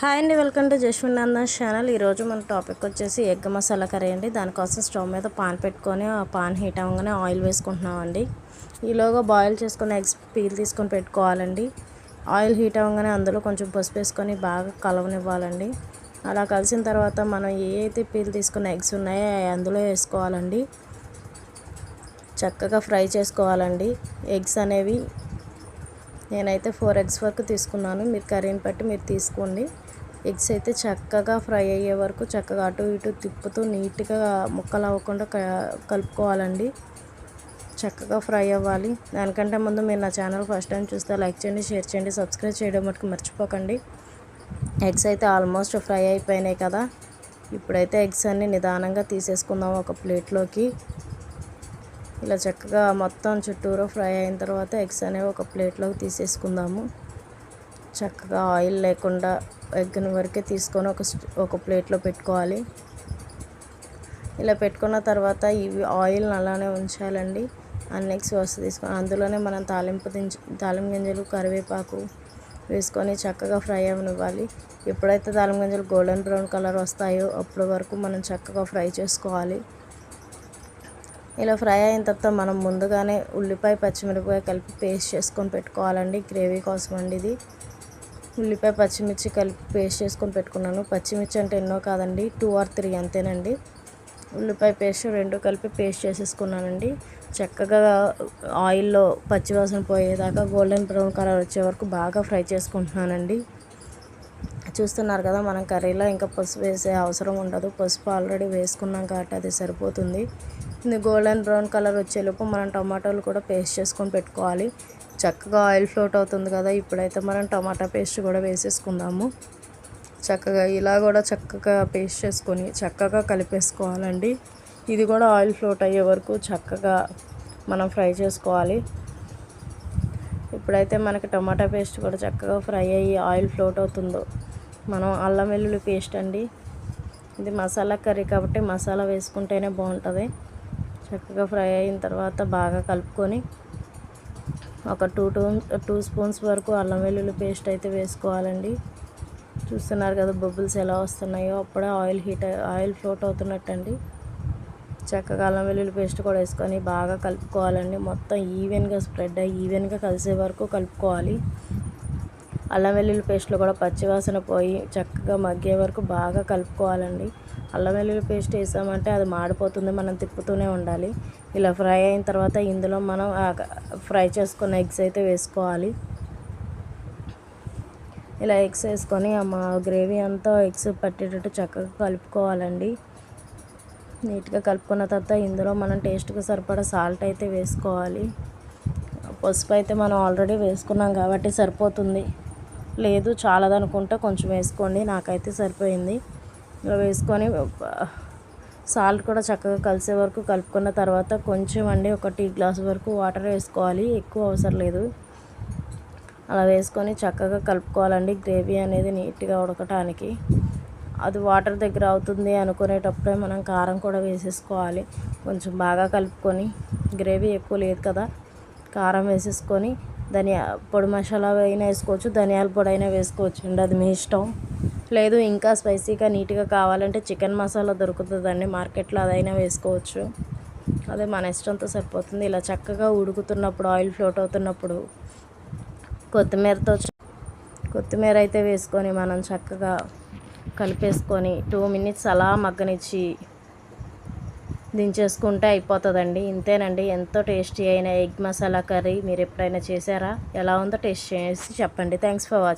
Hi అండి, welcome to Jaswin Nandan channel. ఈరోజు మన టాపిక్ వచ్చేసి ఎగ్ మసాలా కర్రీ అండి. దానికోసం స్టవ్ మీద పాన్ పెట్టుకొని ఆ పాన్ హీట్ అవ్వగానే ఆయిల్ వేసుకుంటున్నామండి. ఈలోగా బాయిల్ చేసుకున్న ఎగ్స్ పీల్ తీసుకొని పెట్టుకోవాలండి. ఆయిల్ హీట్ అవ్వగానే అందులో కొంచెం పసుపు వేసుకొని బాగా కలవనివ్వాలండి. అలా కలిసిన తర్వాత మనం ఏ అయితే పీల్ తీసుకున్న ఎగ్స్ ఉన్నాయో అందులో వేసుకోవాలండి. చక్కగా ఫ్రై చేసుకోవాలండి. ఎగ్స్ అనేవి నేనైతే 4 ఎగ్స్ వరకు తీసుకున్నాను. మీరు కర్రీని బట్టి మీరు తీసుకోండి. ఎగ్స్ అయితే చక్కగా ఫ్రై అయ్యే వరకు చక్కగా అటు ఇటు తిప్పుతూ నీట్గా ముక్కలు అవ్వకుండా కలుపుకోవాలండి. చక్కగా ఫ్రై అవ్వాలి. దానికంటే ముందు మీరు నా ఛానల్ ఫస్ట్ టైం చూస్తే లైక్ చేయండి, షేర్ చేయండి, సబ్స్క్రైబ్ చేయడం మటుకు మర్చిపోకండి. ఎగ్స్ అయితే ఆల్మోస్ట్ ఫ్రై అయిపోయినాయి కదా. ఇప్పుడైతే ఎగ్స్ అన్నీ నిదానంగా తీసేసుకుందాం ఒక ప్లేట్లోకి. ఇలా చక్కగా మొత్తం చుట్టూరు ఫ్రై అయిన తర్వాత ఎగ్స్ అనేవి ఒక ప్లేట్లోకి తీసేసుకుందాము. చక్కగా ఆయిల్ లేకుండా ఎగ్ని వరకే తీసుకొని ఒక ప్లేట్లో పెట్టుకోవాలి. ఇలా పెట్టుకున్న తర్వాత ఇవి ఆయిల్ అలానే ఉంచాలండి. నెక్స్ట్ వస్తు తీసుకొని అందులోనే మనం తాలింపు గింజలు, కరివేపాకు వేసుకొని చక్కగా ఫ్రై అవ్వనివ్వాలి. ఎప్పుడైతే తాలింపు గింజలు గోల్డెన్ బ్రౌన్ కలర్ వస్తాయో అప్పటి వరకు మనం చక్కగా ఫ్రై చేసుకోవాలి. ఇలా ఫ్రై అయిన తర్వాత మనం ముందుగానే ఉల్లిపాయ, పచ్చిమిరపకాయ కలిపి పేస్ట్ చేసుకొని పెట్టుకోవాలండి. గ్రేవీ కోసం అండి ఇది. ఉల్లిపాయ, పచ్చిమిర్చి కలిపి పేస్ట్ చేసుకొని పెట్టుకున్నాను. పచ్చిమిర్చి అంటే ఎన్నో కాదండి, 2 or 3 అంతేనండి. ఉల్లిపాయ పేస్ట్ 2 కలిపి పేస్ట్ చేసేసుకున్నానండి. చక్కగా ఆయిల్లో పచ్చివాసన పోయేదాకా గోల్డెన్ బ్రౌన్ కలర్ వచ్చే వరకు బాగా ఫ్రై చేసుకుంటున్నానండి. చూస్తున్నారు కదా, మనం కర్రీలో ఇంకా పసుపు వేసే అవసరం ఉండదు. పసుపు ఆల్రెడీ వేసుకున్నాం కాబట్టి అది సరిపోతుంది. ఇది గోల్డెన్ బ్రౌన్ కలర్ వచ్చేలోపు మనం టమాటాలు కూడా పేస్ట్ చేసుకొని పెట్టుకోవాలి. చక్కగా ఆయిల్ ఫ్లోట్ అవుతుంది కదా, ఇప్పుడైతే మనం టమాటా పేస్ట్ కూడా వేసేసుకుందాము. చక్కగా ఇలా కూడా చక్కగా పేస్ట్ చేసుకొని చక్కగా కలిపేసుకోవాలండి. ఇది కూడా ఆయిల్ ఫ్లోట్ అయ్యే వరకు చక్కగా మనం ఫ్రై చేసుకోవాలి. ఇప్పుడైతే మనకి టమాటా పేస్ట్ కూడా చక్కగా ఫ్రై అయ్యి ఆయిల్ ఫ్లోట్ అవుతుందో మనం అల్లం వెల్లుల్లి పేస్ట్ అండి. ఇది మసాలా కర్రీ కాబట్టి మసాలా వేసుకుంటేనే బాగుంటుంది. చక్కగా ఫ్రై అయిన తర్వాత బాగా కలుపుకొని ఒక 2 స్పూన్స్ వరకు అల్లం వెల్లుల్లి పేస్ట్ అయితే వేసుకోవాలండి. చూస్తున్నారు కదా బబుల్స్ ఎలా వస్తున్నాయో, అప్పుడే ఆయిల్ ఫ్లోట్ అవుతున్నట్టండి. చక్కగా అల్లం వెల్లుల్లి పేస్ట్ కూడా వేసుకొని బాగా కలుపుకోవాలండి. మొత్తం ఈవెన్గా స్ప్రెడ్ అయ్యి ఈవెన్గా కలిసే వరకు కలుపుకోవాలి. అల్లం వెల్లుల్లి పేస్ట్లో కూడా పచ్చివాసన పోయి చక్కగా మగ్గే వరకు బాగా కలుపుకోవాలండి. అల్లం వెల్లుల్లి పేస్ట్ వేసామంటే అది మాడిపోతుంది, మనం తిప్పుతూనే ఉండాలి. ఇలా ఫ్రై అయిన తర్వాత ఇందులో మనం ఫ్రై చేసుకున్న ఎగ్స్ అయితే వేసుకోవాలి. ఇలా ఎగ్స్ వేసుకొని మా గ్రేవీ అంతా ఎగ్స్ పట్టేటట్టు చక్కగా కలుపుకోవాలండి. నీట్గా కలుపుకున్న తర్వాత ఇందులో మనం టేస్ట్కి సరిపడా సాల్ట్ అయితే వేసుకోవాలి. పసుపు అయితే మనం ఆల్రెడీ వేసుకున్నాం కాబట్టి సరిపోతుంది. లేదు చాలదనుకుంటే కొంచెం వేసుకోండి, నాకైతే సరిపోయింది. ఇలా వేసుకొని సాల్ట్ కూడా చక్కగా కలిసే వరకు కలుపుకున్న తర్వాత కొంచెం అండి ఒక టీ గ్లాస్ వరకు వాటర్ వేసుకోవాలి, ఎక్కువ అవసరం లేదు. అలా వేసుకొని చక్కగా కలుపుకోవాలండి. గ్రేవీ అనేది నీట్గా ఉడకటానికి అది వాటర్ దగ్గర అవుతుంది అనుకునేటప్పుడే మనం కారం కూడా వేసేసుకోవాలి. కొంచెం బాగా కలుపుకొని, గ్రేవీ ఎక్కువ లేదు కదా, కారం వేసేసుకొని పొడి మసాలా అయినా వేసుకోవచ్చు, ధనియాల పొడి అయినా వేసుకోవచ్చు అండి, అది మీ ఇష్టం. లేదు ఇంకా స్పైసీగా నీట్గా కావాలంటే చికెన్ మసాలా దొరుకుతుందండి మార్కెట్లో, అదైనా వేసుకోవచ్చు. అదే మన ఇష్టంతో సరిపోతుంది. ఇలా చక్కగా ఉడుకుతున్నప్పుడు ఆయిల్ ఫ్లోట్ అవుతున్నప్పుడు కొత్తిమీర అయితే వేసుకొని మనం చక్కగా కలిపేసుకొని 2 minutes అలా మగ్గనిచ్చి దించేసుకుంటే అయిపోతుందండి. ఇంతేనండి, ఎంతో టేస్టీ అయిన ఎగ్ మసాలా కర్రీ. మీరు ఎప్పుడైనా చేశారా? ఎలా ఉందో టేస్ట్ చేసి చెప్పండి. Thanks for watching.